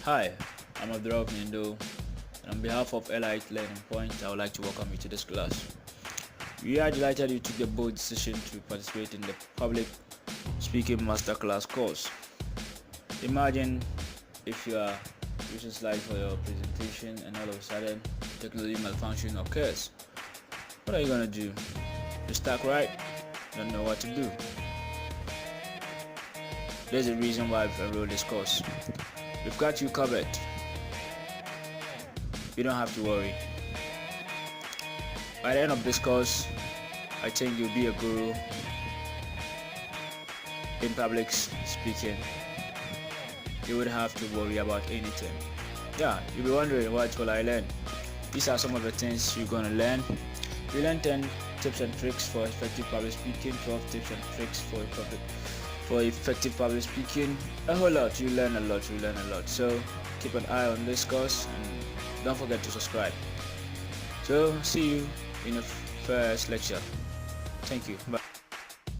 Hi, I'm Abdurrahman Nindo, and on behalf of Elite Learning Point, I would like to welcome you to this class. We are delighted you took the bold decision to participate in the public speaking masterclass course. Imagine if you are using slides for your presentation and all of a sudden technology malfunction occurs. What are you gonna do? You're stuck, right? Don't know what to do. There's a reason why I've enrolled this course. We've got you covered. You don't have to worry. By the end of this course, I think you'll be a guru in public speaking. You wouldn't have to worry about anything. Yeah, you'll be wondering, what will I learn? These are some of the things you're gonna learn. You learn 10 tips and tricks for effective public speaking, 12 tips and tricks for effective public speaking. A whole lot. You learn a lot. So keep an eye on this course and don't forget to subscribe. So see you in the first lecture. Thank you. Bye.